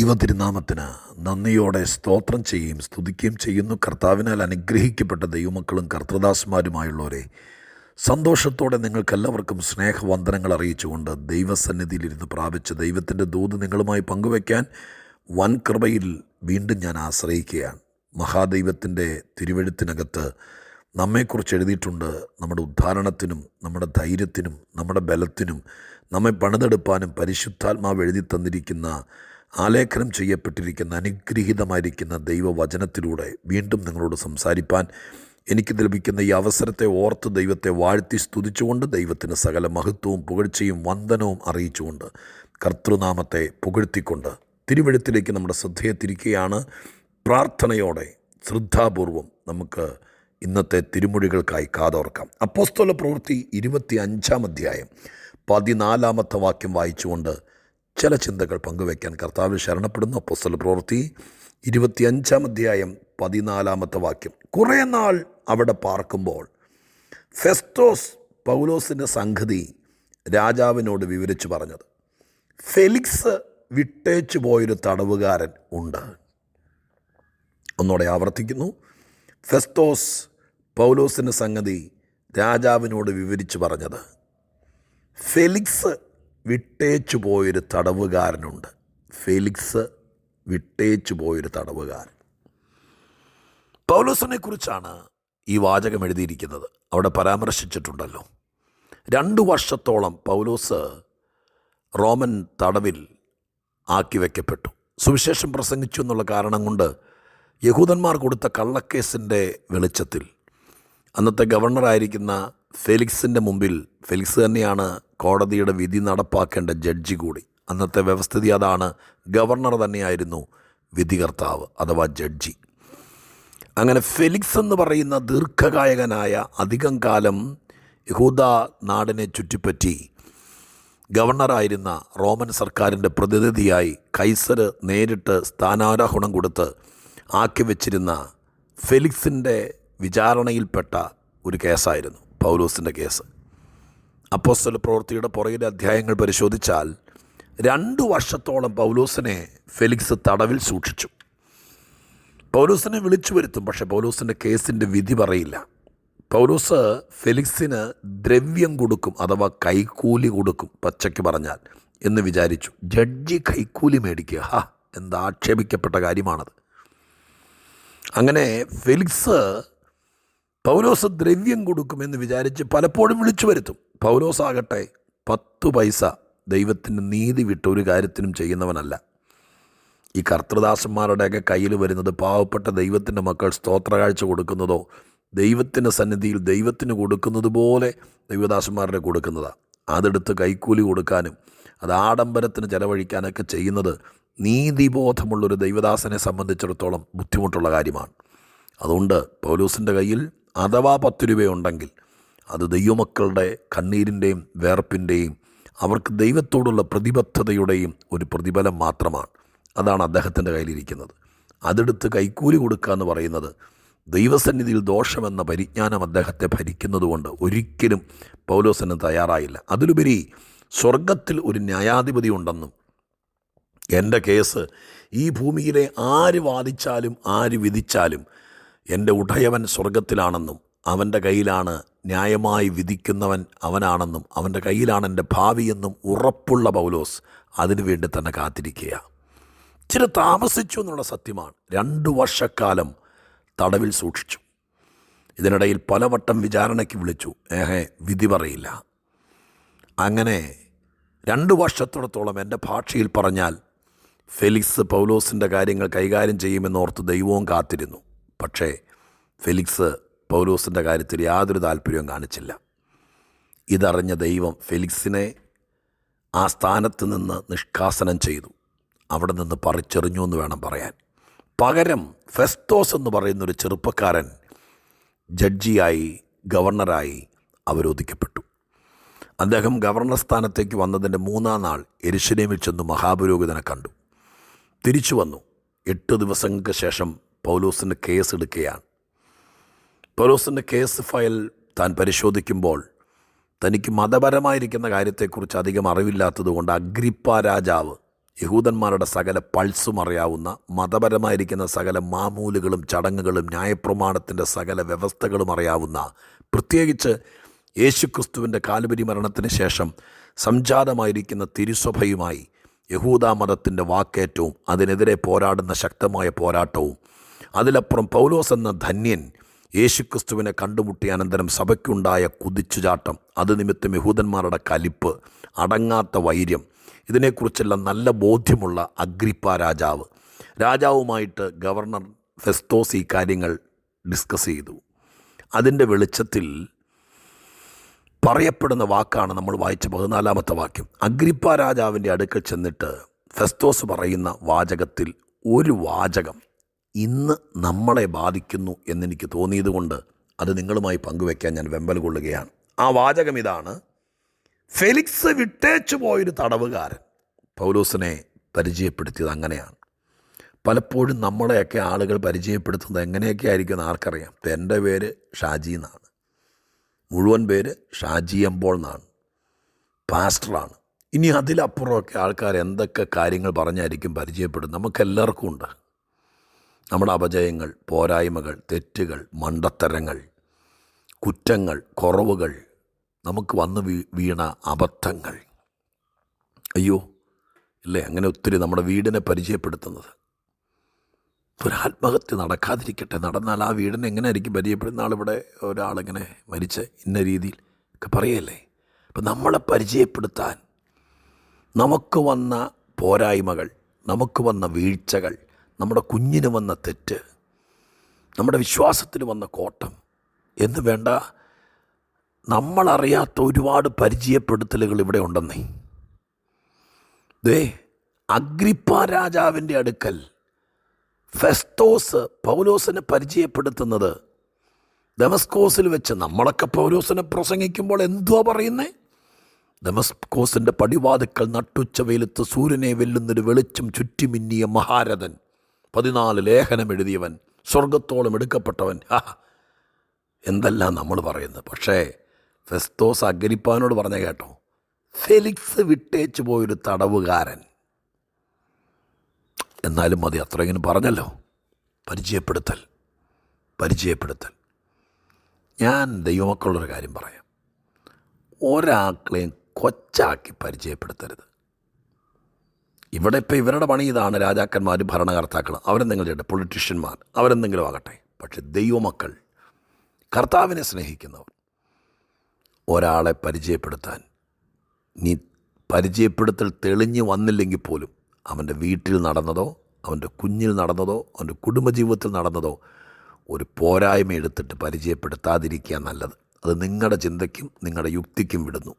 ദൈവതിരുനാമത്തിന് നന്ദിയോടെ സ്തോത്രം ചെയ്യുകയും സ്തുതിക്കുകയും ചെയ്യുന്നു. കർത്താവിനാൽ അനുഗ്രഹിക്കപ്പെട്ട ദൈവമക്കളും കർത്തൃദാസന്മാരുമായുള്ളവരെ, സന്തോഷത്തോടെ നിങ്ങൾക്കെല്ലാവർക്കും സ്നേഹവന്ദനങ്ങൾ അറിയിച്ചുകൊണ്ട് ദൈവസന്നിധിയിലിരുന്ന് പ്രാപിച്ച ദൈവത്തിൻ്റെ ദൂത് നിങ്ങളുമായി പങ്കുവയ്ക്കാൻ വൻ കൃപയിൽ വീണ്ടും ഞാൻ ആശ്രയിക്കുകയാണ്. മഹാദൈവത്തിൻ്റെ തിരുവെഴുത്തിനകത്ത് നമ്മെക്കുറിച്ച് എഴുതിയിട്ടുണ്ട്. നമ്മുടെ ഉദ്ധാരണത്തിനും നമ്മുടെ ധൈര്യത്തിനും നമ്മുടെ ബലത്തിനും നമ്മെ പണിതെടുപ്പാനും പരിശുദ്ധാത്മാവ് എഴുതി തന്നിരിക്കുന്ന ആലേഖനം ചെയ്യപ്പെട്ടിരിക്കുന്ന അനുഗ്രഹീതമായിരിക്കുന്ന ദൈവവചനത്തിലൂടെ വീണ്ടും നിങ്ങളോട് സംസാരിപ്പാൻ എനിക്ക് ലഭിക്കുന്ന ഈ അവസരത്തെ ഓർത്ത് ദൈവത്തെ വാഴ്ത്തി സ്തുതിച്ചുകൊണ്ട് ദൈവത്തിന് സകല മഹത്വവും പുകഴ്ചയും വന്ദനവും അറിയിച്ചുകൊണ്ട് കർത്തൃനാമത്തെ പുകഴ്ത്തിക്കൊണ്ട് തിരുവെഴുത്തിലേക്ക് നമ്മുടെ ശ്രദ്ധയെ തിരിക്കുകയാണ്. പ്രാർത്ഥനയോടെ ശ്രദ്ധാപൂർവം നമുക്ക് ഇന്നത്തെ തിരുമൊഴികൾക്കായി കാതോർക്കാം. അപ്പോസ്തല പ്രവൃത്തി 25-ാം അധ്യായം 14-ാമത്തെ വാക്യം വായിച്ചുകൊണ്ട് ചില ചിന്തകൾ പങ്കുവയ്ക്കാൻ കർത്താവിൽ ശരണപ്പെടുന്നു. അപ്പോസ്തല പ്രവൃത്തി 25-ാം അധ്യായം 14-ാമത്തെ വാക്യം. കുറേ നാൾ അവിടെ പാർക്കുമ്പോൾ ഫെസ്തോസ് പൗലോസിൻ്റെ സംഗതി രാജാവിനോട് വിവരിച്ചു പറഞ്ഞത്, ഫെലിക്സ് വിട്ടേച്ചു പോയൊരു തടവുകാരൻ ഉണ്ട്. ഒന്നോടെ ആവർത്തിക്കുന്നു. ഫെസ്തോസ് പൗലോസിൻ്റെ സംഗതി രാജാവിനോട് വിവരിച്ചു പറഞ്ഞത്, ഫെലിക്സ് വിട്ടേച്ചു പോയൊരു തടവുകാരനുണ്ട്. ഫെലിക്സ് വിട്ടേച്ചു പോയൊരു തടവുകാരൻ. പൗലോസിനെ കുറിച്ചാണ് ഈ വാചകം എഴുതിയിരിക്കുന്നത്. അവിടെ പരാമർശിച്ചിട്ടുണ്ടല്ലോ, 2 വർഷത്തോളം പൗലോസ് റോമൻ തടവിൽ ആക്കി വയ്ക്കപ്പെട്ടു. സുവിശേഷം പ്രസംഗിച്ചു എന്നുള്ള കാരണം കൊണ്ട് യഹൂദന്മാർ കൊടുത്ത കള്ളക്കേസിൻ്റെ വെളിച്ചത്തിൽ അന്നത്തെ ഗവർണറായിരിക്കുന്ന ഫെലിക്സിൻ്റെ മുമ്പിൽ, ഫെലിക്സ് തന്നെയാണ് കോടതിയുടെ വിധി നടപ്പാക്കേണ്ട ജഡ്ജി കൂടി. അന്നത്തെ വ്യവസ്ഥിതി അതാണ്. ഗവർണർ തന്നെയായിരുന്നു വിധികർത്താവ് അഥവാ ജഡ്ജി. അങ്ങനെ ഫെലിക്സ് എന്ന് പറയുന്ന ദീർഘകായകനായ, അധികം കാലം യഹൂദ നാടിനെ ചുറ്റിപ്പറ്റി ഗവർണറായിരുന്ന റോമൻ സർക്കാരിൻ്റെ പ്രതിനിധിയായി കൈസർ നേരിട്ട് സ്ഥാനാരോഹണം കൊടുത്ത് ആക്കി വച്ചിരുന്ന ഫെലിക്സിൻ്റെ വിചാരണയിൽപ്പെട്ട ഒരു കേസായിരുന്നു പൗലോസിൻ്റെ കേസ്. അപ്പോസ്തല പ്രവൃത്തിയുടെ പുറകിലെ അധ്യായങ്ങൾ പരിശോധിച്ചാൽ 2 വർഷത്തോളം പൗലോസിനെ ഫെലിക്സ് തടവിൽ സൂക്ഷിച്ചു. പൗലോസിനെ വിളിച്ചു വരുത്തും, പക്ഷേ പൗലോസിൻ്റെ കേസിൻ്റെ വിധി പറയില്ല. പൗലോസ് ഫെലിക്സിന് ദ്രവ്യം കൊടുക്കും അഥവാ കൈക്കൂലി കൊടുക്കും, പച്ചയ്ക്ക് പറഞ്ഞാൽ എന്ന് വിചാരിച്ചു. ജഡ്ജി കൈക്കൂലി മേടിക്കുക, എന്താ ആക്ഷേപിക്കപ്പെട്ട കാര്യമാണത്. അങ്ങനെ ഫെലിക്സ് പൗലോസ് ദ്രവ്യം കൊടുക്കുമെന്ന് വിചാരിച്ച് പലപ്പോഴും വിളിച്ചു വരുത്തും. പൗലോസാകട്ടെ 10 പൈസ ദൈവത്തിന് നീതി വിട്ട ഒരു കാര്യത്തിനും ചെയ്യുന്നവനല്ല. ഈ കർത്തൃദാസന്മാരുടെയൊക്കെ കയ്യിൽ വരുന്നത് പാവപ്പെട്ട ദൈവത്തിൻ്റെ മക്കൾ സ്തോത്രകാഴ്ച കൊടുക്കുന്നതോ ദൈവത്തിൻ്റെ സന്നിധിയിൽ ദൈവത്തിന് കൊടുക്കുന്നത് പോലെ ദൈവദാസന്മാരുടെ കൊടുക്കുന്നതാണ്. അതെടുത്ത് കൈക്കൂലി കൊടുക്കാനും അത് ആഡംബരത്തിന് ചെലവഴിക്കാനൊക്കെ ചെയ്യുന്നത് നീതിബോധമുള്ളൊരു ദൈവദാസനെ സംബന്ധിച്ചിടത്തോളം ബുദ്ധിമുട്ടുള്ള കാര്യമാണ്. അതുകൊണ്ട് പൗലോസിൻ്റെ കയ്യിൽ അഥവാ 10 രൂപയുണ്ടെങ്കിൽ അത് ദൈവമക്കളുടെ കണ്ണീരിൻ്റെയും വേർപ്പിൻ്റെയും അവർക്ക് ദൈവത്തോടുള്ള പ്രതിബദ്ധതയുടെയും ഒരു പ്രതിഫലം മാത്രമാണ്. അതാണ് അദ്ദേഹത്തിൻ്റെ കയ്യിലിരിക്കുന്നത്. അതെടുത്ത് കൈക്കൂലി കൊടുക്കുക എന്ന് പറയുന്നത് ദൈവസന്നിധിയിൽ ദോഷമെന്ന പരിജ്ഞാനം അദ്ദേഹത്തെ ഭരിക്കുന്നതുകൊണ്ട് ഒരിക്കലും പൗലോസിന് തയ്യാറായില്ല. അതിലുപരി സ്വർഗത്തിൽ ഒരു ന്യായാധിപതി ഉണ്ടെന്നും എൻ്റെ കേസ് ഈ ഭൂമിയിലെ ആര് വാദിച്ചാലും ആര് വിധിച്ചാലും എൻ്റെ ഉടയവൻ സ്വർഗത്തിലാണെന്നും അവൻ്റെ കയ്യിലാണ് ന്യായമായി വിധിക്കുന്നവൻ അവനാണെന്നും അവൻ്റെ കയ്യിലാണ് എൻ്റെ ഭാവിയെന്നും ഉറപ്പുള്ള പൗലോസ് അതിനുവേണ്ടി തന്നെ കാത്തിരിക്കുക. ഇച്ചിരി താമസിച്ചു എന്നുള്ള സത്യമാണ്. 2 വർഷക്കാലം തടവിൽ സൂക്ഷിച്ചു. ഇതിനിടയിൽ പലവട്ടം വിചാരണയ്ക്ക് വിളിച്ചു. വിധി പറയില്ല. അങ്ങനെ 2 വർഷത്തോളത്തോളം എൻ്റെ ഭാഷയിൽ പറഞ്ഞാൽ ഫെലിക്സ് പൗലോസിൻ്റെ കാര്യങ്ങൾ കൈകാര്യം ചെയ്യുമെന്നോർത്ത് ദൈവവും കാത്തിരുന്നു. പക്ഷേ ഫെലിക്സ് പൗലോസിൻ്റെ കാര്യത്തിൽ യാതൊരു താല്പര്യവും കാണിച്ചില്ല. ഇതറിഞ്ഞ ദൈവം ഫെലിക്സിനെ ആ സ്ഥാനത്ത് നിന്ന് നിഷ്കാസനം ചെയ്തു. അവിടെ നിന്ന് പറിച്ചെറിഞ്ഞു എന്ന് വേണം പറയാൻ. പകരം ഫെസ്തോസ് എന്ന് പറയുന്നൊരു ചെറുപ്പക്കാരൻ ജഡ്ജിയായി, ഗവർണറായി അവരോധിക്കപ്പെട്ടു. അദ്ദേഹം ഗവർണർ സ്ഥാനത്തേക്ക് വന്നതിൻ്റെ 3-ാം നാൾ യെരുശലേമിൽ ചെന്ന് മഹാപുരോഹിതനെ കണ്ടു. തിരിച്ചു വന്നു. 8 ദിവസങ്ങൾക്ക് ശേഷം പൗലോസിൻ്റെ കേസ് എടുക്കുകയാണ്. പൗലോസിൻ്റെ കേസ് ഫയൽ താൻ പരിശോധിക്കുമ്പോൾ തനിക്ക് മതപരമായിരിക്കുന്ന കാര്യത്തെക്കുറിച്ച് അധികം അറിവില്ലാത്തതുകൊണ്ട് അഗ്രിപ്പ രാജാവ് യഹൂദന്മാരുടെ സകല പൾസും അറിയാവുന്ന, മതപരമായിരിക്കുന്ന സകല മാമൂലുകളും ചടങ്ങുകളും ന്യായപ്രമാണത്തിൻ്റെ സകല വ്യവസ്ഥകളും അറിയാവുന്ന, പ്രത്യേകിച്ച് യേശുക്രിസ്തുവിൻ്റെ കാൽവരി മരണത്തിന് ശേഷം സംജാതമായിരിക്കുന്ന തിരുസഭയുമായി യഹൂദ മതത്തിൻ്റെ വാക്കേറ്റവും അതിനെതിരെ പോരാടുന്ന ശക്തമായ പോരാട്ടവും, അതിലപ്പുറം പൗലോസ് എന്ന ധന്യൻ യേശുക്രിസ്തുവിനെ കണ്ടുമുട്ടിയ അനന്തരം സഭയ്ക്കുണ്ടായ കുതിച്ചുചാട്ടം, അത് നിമിത്തം യഹൂദന്മാരുടെ കലിപ്പ്, അടങ്ങാത്ത വൈര്യം, ഇതിനെക്കുറിച്ചെല്ലാം നല്ല ബോധ്യമുള്ള അഗ്രിപ്പ രാജാവുമായിട്ട് ഗവർണർ ഫെസ്തോസ് ഈ കാര്യങ്ങൾ ഡിസ്കസ് ചെയ്തു. അതിൻ്റെ വെളിച്ചത്തിൽ പറയപ്പെടുന്ന വാക്കാണ് നമ്മൾ വായിച്ച 14-ാമത്തെ വാക്യം. അഗ്രിപ്പ രാജാവിൻ്റെ അടുക്കൽ ചെന്നിട്ട് ഫെസ്തോസ് പറയുന്ന വാചകത്തിൽ ഒരു വാചകം ഇന്ന് നമ്മളെ ബാധിക്കുന്നു എന്നെനിക്ക് തോന്നിയതുകൊണ്ട് അത് നിങ്ങളുമായി പങ്കുവയ്ക്കാൻ ഞാൻ വെമ്പൽ കൊള്ളുകയാണ്. ആ വാചകം ഇതാണ്: ഫെലിക്സ് വിട്ടേച്ചു പോയൊരു തടവുകാരൻ. പൗലോസിനെ പരിചയപ്പെടുത്തിയത് അങ്ങനെയാണ്. പലപ്പോഴും നമ്മളെയൊക്കെ ആളുകൾ പരിചയപ്പെടുത്തുന്നത് എങ്ങനെയൊക്കെ ആയിരിക്കും ആർക്കറിയാം. ഇപ്പം എൻ്റെ പേര് ഷാജി എന്നാണ്, മുഴുവൻ പേര് ഷാജി എമ്പോൾ എന്നാണ്, പാസ്റ്ററാണ്. ഇനി അതിലപ്പുറമൊക്കെ ആൾക്കാർ എന്തൊക്കെ കാര്യങ്ങൾ പറഞ്ഞായിരിക്കും പരിചയപ്പെടുന്നത്. നമുക്കെല്ലാവർക്കും ഉണ്ട് നമ്മുടെ അപജയങ്ങൾ, പോരായ്മകൾ, തെറ്റുകൾ, മണ്ടത്തരങ്ങൾ, കുറ്റങ്ങൾ, കുറവുകൾ, നമുക്ക് വന്ന് വീണ അബദ്ധങ്ങൾ. അയ്യോ ഇല്ലേ, അങ്ങനെ ഒത്തിരി നമ്മുടെ വീടിനെ പരിചയപ്പെടുത്തുന്നത്. ഒരു ആത്മഹത്യ നടക്കാതിരിക്കട്ടെ, നടന്നാൽ ആ വീടിനെ എങ്ങനെ ആയിരിക്കും പരിചയപ്പെടുന്ന ആളിവിടെ ഒരാളിങ്ങനെ മരിച്ച് ഇന്ന രീതിയിൽ ഒക്കെ പറയല്ലേ. അപ്പം നമ്മളെ പരിചയപ്പെടുത്താൻ നമുക്ക് വന്ന പോരായ്മകൾ, നമുക്ക് വന്ന വീഴ്ചകൾ, നമ്മുടെ കുഞ്ഞിന് വന്ന തെറ്റ്, നമ്മുടെ വിശ്വാസത്തിന് വന്ന കോട്ടം എന്ന് വേണ്ട നമ്മളറിയാത്ത ഒരുപാട് പരിചയപ്പെടുത്തലുകൾ ഇവിടെ ഉണ്ടെന്നേ. ദേ, അഗ്രിപ്പ രാജാവിൻ്റെ അടുക്കൽ ഫെസ്തോസ് പൗലോസിനെ പരിചയപ്പെടുത്തുന്നത് ദമസ്കോസിൽ വെച്ച്. നമ്മളൊക്കെ പൗലോസിനെ പ്രസംഗിക്കുമ്പോൾ എന്തുവാ പറയുന്നേ? ദമസ്കോസിൻ്റെ പടിവാതിക്കൽ നട്ടുച്ച വെയിലത്ത് സൂര്യനെ വെല്ലുന്നൊരു വെളിച്ചം ചുറ്റിമിന്നിയ മഹാരഥൻ, 14 ലേഖനം എഴുതിയവൻ, സ്വർഗത്തോളം എടുക്കപ്പെട്ടവൻ, എന്തെല്ലാം നമ്മൾ പറയുന്നത്. പക്ഷേ ഫെസ്തോസ് അഗ്രിപ്പാനോട് പറഞ്ഞ കേട്ടോ, ഫെലിക്സ് വിട്ടേച്ചു പോയൊരു തടവുകാരൻ. എന്നാലും മതി, അത്രയെങ്കിലും പറഞ്ഞല്ലോ. പരിചയപ്പെടുത്തൽ. ഞാൻ ദൈവമക്കളുള്ളൊരു കാര്യം പറയാം. ഒരാളെയും കൊച്ചാക്കി പരിചയപ്പെടുത്തരുത്. ഇവിടെ ഇപ്പോൾ ഇവരുടെ പണി ഇതാണ്. രാജാക്കന്മാർ, ഭരണകർത്താക്കൾ, അവരെന്തെങ്കിലും ചെയ്യട്ടെ, പൊളിറ്റീഷ്യന്മാർ, അവരെന്തെങ്കിലും ആകട്ടെ. പക്ഷെ ദൈവമക്കൾ, കർത്താവിനെ സ്നേഹിക്കുന്നവർ, ഒരാളെ പരിചയപ്പെടുത്താൻ നീ പരിചയപ്പെടുത്തൽ തെളിഞ്ഞു വന്നില്ലെങ്കിൽ പോലും അവൻ്റെ വീട്ടിൽ നടന്നതോ, അവൻ്റെ കുഞ്ഞിൽ നടന്നതോ, അവൻ്റെ കുടുംബജീവിതത്തിൽ നടന്നതോ ഒരു പോരായ്മ എടുത്തിട്ട് പരിചയപ്പെടുത്താതിരിക്കുക നല്ലത്. അത് നിങ്ങളുടെ ചിന്തയ്ക്കും നിങ്ങളുടെ യുക്തിക്കും വിടുന്നു.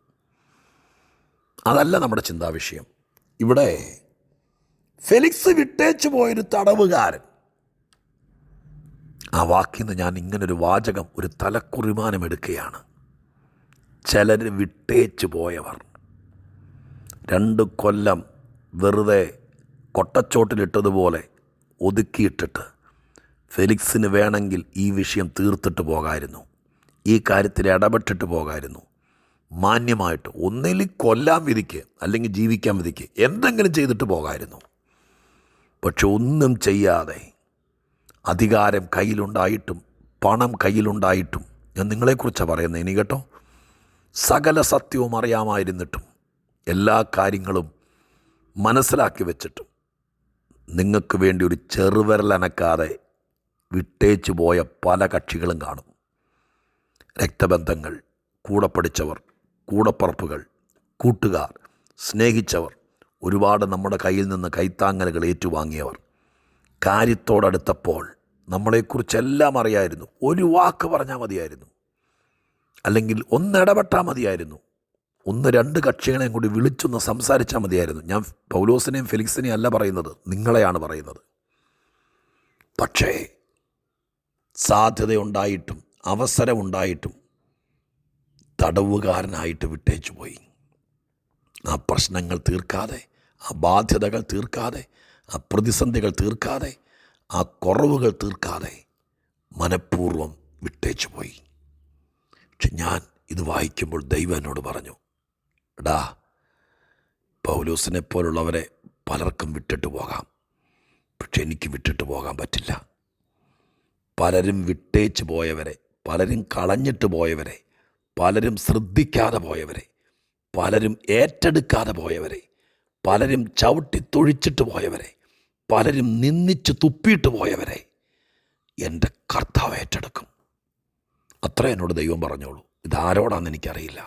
അതല്ല നമ്മുടെ ചിന്താവിഷയം. ഇവിടെ ഫെലിക്സ് വിട്ടേച്ചു പോയൊരു തടവുകാരൻ, ആ വാക്കിൽ നിന്ന് ഞാൻ ഇങ്ങനൊരു വാചകം, ഒരു തലക്കുറിമാനം എടുക്കുകയാണ്. ചിലർ വിട്ടേച്ചു പോയവർ 2 കൊല്ലം വെറുതെ കൊട്ടച്ചോട്ടിലിട്ടതുപോലെ ഒതുക്കിയിട്ടിട്ട് ഫെലിക്സിന് വേണമെങ്കിൽ ഈ വിഷയം തീർത്തിട്ട് പോകാമായിരുന്നു, ഈ കാര്യത്തിൽ ഇടപെട്ടിട്ട് പോകാമായിരുന്നു, മാന്യമായിട്ട് ഒന്നിൽ കൊല്ലാൻ വിധിക്ക് അല്ലെങ്കിൽ ജീവിക്കാൻ വിധിക്ക് എന്തെങ്കിലും ചെയ്തിട്ട് പോകാമായിരുന്നു. പക്ഷെ ഒന്നും ചെയ്യാതെ, അധികാരം കയ്യിലുണ്ടായിട്ടും പണം കയ്യിലുണ്ടായിട്ടും, ഞാൻ നിങ്ങളെക്കുറിച്ചാണ് പറയുന്നത് ഇനി കേട്ടോ, സകല സത്യവും അറിയാമായിരുന്നിട്ടും എല്ലാ കാര്യങ്ങളും മനസ്സിലാക്കി വെച്ചിട്ടും നിങ്ങൾക്ക് വേണ്ടി ഒരു ചെറുവിരലനക്കാതെ വിട്ടേച്ചു പോയ പല കക്ഷികളും കാണും. രക്തബന്ധങ്ങൾ, കൂടെ പഠിച്ചവർ, കൂടപ്പറപ്പുകൾ, കൂട്ടുകാർ, സ്നേഹിച്ചവർ, ഒരുപാട് നമ്മുടെ കയ്യിൽ നിന്ന് കൈത്താങ്ങലുകൾ ഏറ്റുവാങ്ങിയവർ. കാര്യത്തോടടുത്തപ്പോൾ നമ്മളെക്കുറിച്ചെല്ലാം അറിയായിരുന്നു. ഒരു വാക്ക് പറഞ്ഞാൽ മതിയായിരുന്നു, അല്ലെങ്കിൽ ഒന്നിടപെട്ടാൽ മതിയായിരുന്നു, 1-2 കക്ഷികളെയും കൂടി വിളിച്ചൊന്ന് സംസാരിച്ചാൽ മതിയായിരുന്നു. ഞാൻ പൗലോസിനെയും ഫെലിക്സിനെയും അല്ല പറയുന്നത്, നിങ്ങളെയാണ് പറയുന്നത്. പക്ഷേ സാധ്യതയുണ്ടായിട്ടും അവസരമുണ്ടായിട്ടും തടവുകാരനായിട്ട് വിട്ടേച്ചു പോയി. ആ പ്രശ്നങ്ങൾ തീർക്കാതെ, ആ ബാധ്യതകൾ തീർക്കാതെ, ആ പ്രതിസന്ധികൾ തീർക്കാതെ, ആ കുറവുകൾ തീർക്കാതെ മനഃപൂർവ്വം വിട്ടേച്ചു പോയി. പക്ഷെ ഞാൻ ഇത് വായിക്കുമ്പോൾ ദൈവം എന്നോട് പറഞ്ഞു, എടാ, പൗലോസിനെ പോലുള്ളവരെ പലർക്കും വിട്ടിട്ട് പോകാം, പക്ഷെ എനിക്ക് വിട്ടിട്ട് പോകാൻ പറ്റില്ല. പലരും വിട്ടേച്ച് പോയവരെ, പലരും കളഞ്ഞിട്ട് പോയവരെ, പലരും ശ്രദ്ധിക്കാതെ പോയവരെ, പലരും ഏറ്റെടുക്കാതെ പോയവരെ, പലരും ചവിട്ടിത്തൊഴിച്ചിട്ട് പോയവരെ, പലരും നിന്ദിച്ച് തുപ്പിയിട്ട് പോയവരെ എൻ്റെ കർത്താവ് ഏറ്റെടുക്കും. അത്ര എന്നോട് ദൈവം പറഞ്ഞോളൂ. ഇതാരോടാണെന്ന് എനിക്കറിയില്ല.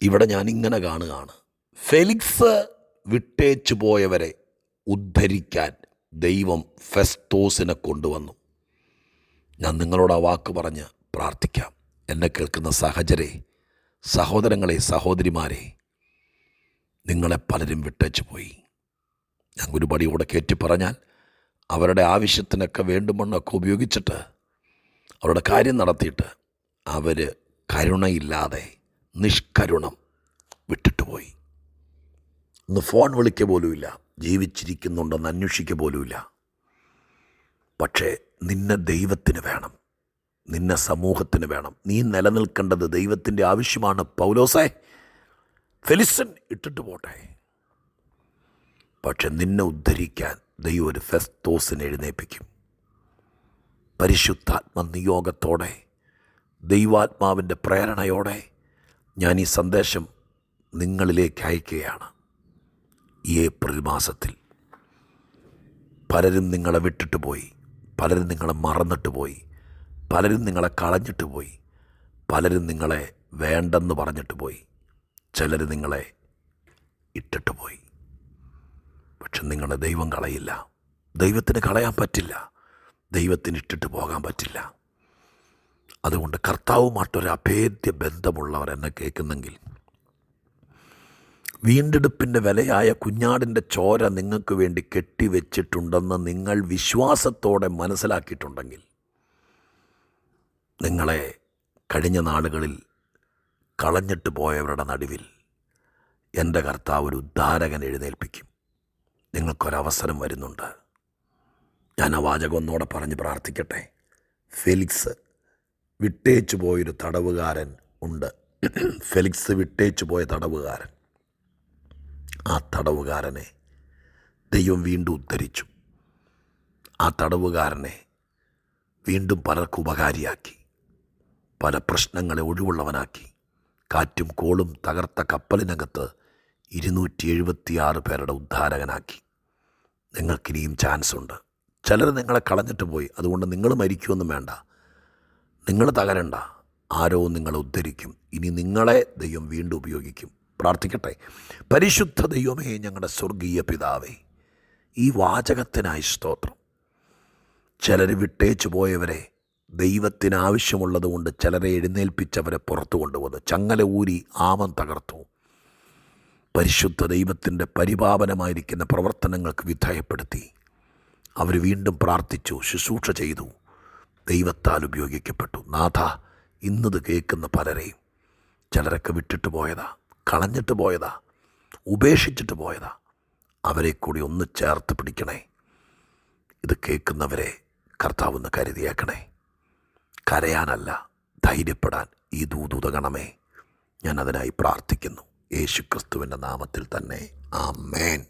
ഇവിടെ ഞാനിങ്ങനെ കാണുകയാണ്, ഫെലിക്സ് വിട്ടേച്ചു പോയവരെ ഉദ്ധരിക്കാൻ ദൈവം ഫെസ്തോസിനെ കൊണ്ടുവന്നു. ഞാൻ നിങ്ങളോട് ആ വാക്ക് പറഞ്ഞ് പ്രാർത്ഥിക്കാം. എന്നെ കേൾക്കുന്ന സഹചരെ, സഹോദരങ്ങളെ, സഹോദരിമാരെ, നിങ്ങളെ പലരും വിട്ടേച്ചു പോയി. ഞാൻ ഒരു പടി കൂടെ കയറ്റി പറഞ്ഞാൽ, അവരുടെ ആവശ്യത്തിനൊക്കെ വേണ്ടുമണ്ണൊക്കെ ഉപയോഗിച്ചിട്ട് അവരുടെ കാര്യം നടത്തിയിട്ട് അവർ കരുണയില്ലാതെ നിഷ്കരുണം വിട്ടിട്ട് പോയി. ഒന്ന് ഫോൺ വിളിക്കുക പോലുമില്ല, ജീവിച്ചിരിക്കുന്നുണ്ടെന്ന് അന്വേഷിക്കുക പോലുമില്ല. പക്ഷേ നിന്നെ ദൈവത്തിന് വേണം, നിന്നെ സമൂഹത്തിന് വേണം. നീ നിലനിൽക്കേണ്ടത് ദൈവത്തിൻ്റെ ആവശ്യമാണ്. പൗലോസേ, ഫെലിക്സൻ ഇട്ടിട്ട് പോട്ടെ, പക്ഷെ നിന്നെ ഉദ്ധരിക്കാൻ ദൈവം ഒരു ഫെസ്തോസിനെ എഴുന്നേൽപ്പിക്കും. പരിശുദ്ധാത്മ നിയോഗത്തോടെ, ദൈവാത്മാവിൻ്റെ പ്രേരണയോടെ ഞാൻ ഈ സന്ദേശം നിങ്ങളിലേക്ക് അയക്കുകയാണ്. ഈ ഏപ്രിൽ മാസത്തിൽ പലരും നിങ്ങളെ വിട്ടിട്ട് പോയി, പലരും നിങ്ങളെ മറന്നിട്ട് പോയി, പലരും നിങ്ങളെ കളഞ്ഞിട്ട് പോയി, പലരും നിങ്ങളെ വേണ്ടെന്ന് പറഞ്ഞിട്ട് പോയി, ചിലർ നിങ്ങളെ ഇട്ടിട്ട് പോയി. പക്ഷെ നിങ്ങളെ ദൈവം കളയില്ല. ദൈവത്തിന് കളയാൻ പറ്റില്ല, ദൈവത്തിന് ഇട്ടിട്ട് പോകാൻ പറ്റില്ല. അതുകൊണ്ട് കർത്താവുമായിട്ടൊരു അഭേദ്യ ബന്ധമുള്ളവർ എന്നെ കേൾക്കുന്നെങ്കിൽ, വീണ്ടെടുപ്പിൻ്റെ വിലയായ കുഞ്ഞാടിൻ്റെ ചോര നിങ്ങൾക്ക് വേണ്ടി കെട്ടിവെച്ചിട്ടുണ്ടെന്ന് നിങ്ങൾ വിശ്വാസത്തോടെ മനസ്സിലാക്കിയിട്ടുണ്ടെങ്കിൽ, നിങ്ങളെ കഴിഞ്ഞ നാളുകളിൽ കളഞ്ഞിട്ട് പോയവരുടെ നടുവിൽ എൻ്റെ കർത്താവ് ഒരു ഉദ്ധാരകൻ എഴുന്നേൽപ്പിക്കും. നിങ്ങൾക്കൊരവസരം വരുന്നുണ്ട്. ഞാൻ ആ വാചകം ഒന്നോടെ പറഞ്ഞ് പ്രാർത്ഥിക്കട്ടെ. ഫെലിക്സ് വിട്ടേച്ചു പോയൊരു തടവുകാരൻ ഉണ്ട്. ഫെലിക്സ് വിട്ടേച്ചു പോയ തടവുകാരൻ, ആ തടവുകാരനെ ദൈവം വീണ്ടും ഉദ്ധരിച്ചു. ആ തടവുകാരനെ വീണ്ടും പലർക്ക് ഉപകാരിയാക്കി, പല പ്രശ്നങ്ങളെ ഒഴിവുള്ളവനാക്കി. കാറ്റും കോളും തകർത്ത കപ്പലിനകത്ത് 276 പേരുടെ ഉദ്ധാരകനാക്കി. നിങ്ങൾക്കിനിയും ചാൻസ് ഉണ്ട്. ചിലർ നിങ്ങളെ കളഞ്ഞിട്ട് പോയി, അതുകൊണ്ട് നിങ്ങൾ മരിക്കുമൊന്നും വേണ്ട, നിങ്ങൾ തകരണ്ട. ആരോ നിങ്ങളെ ഉദ്ധരിക്കും. ഇനി നിങ്ങളെ ദൈവം വീണ്ടും ഉപയോഗിക്കും. പ്രാർത്ഥിക്കട്ടെ. പരിശുദ്ധ ദൈവമേ, ഞങ്ങളുടെ സ്വർഗീയ പിതാവേ, ഈ വാചകത്തിനായി സ്തോത്രം. ചിലർ വിട്ടേച്ചു പോയവരെ ദൈവത്തിന് ആവശ്യമുള്ളത് കൊണ്ട് ചിലരെ എഴുന്നേൽപ്പിച്ചവരെ പുറത്തു കൊണ്ടുവന്നു, ചങ്ങല ഊരി ആമം തകർത്തു. പരിശുദ്ധ ദൈവത്തിൻ്റെ പരിപാവനമായിരിക്കുന്ന പ്രവർത്തനങ്ങൾക്ക് വിധേയപ്പെടുത്തി അവർ വീണ്ടും പ്രാർത്ഥിച്ചു, ശുശ്രൂഷ ചെയ്തു, ദൈവത്താൽ ഉപയോഗിക്കപ്പെട്ടു. നാഥ, ഇന്നത് കേൾക്കുന്ന പലരെയും, ചിലരൊക്കെ വിട്ടിട്ട് പോയതാ, കളഞ്ഞിട്ട് പോയതാ, ഉപേക്ഷിച്ചിട്ട് പോയതാ, അവരെ കൂടി ഒന്ന് ചേർത്ത് പിടിക്കണേ. ഇത് കേൾക്കുന്നവരെ കർത്താവൊന്ന് കരുതിയേക്കണേ. കരയാനല്ല, ധൈര്യപ്പെടാൻ ഈ ദൂതുതകണമേ. ഞാൻ അതിനായി പ്രാർത്ഥിക്കുന്നു, യേശുക്രിസ്തുവിൻ്റെ നാമത്തിൽ തന്നെ. ആമേൻ.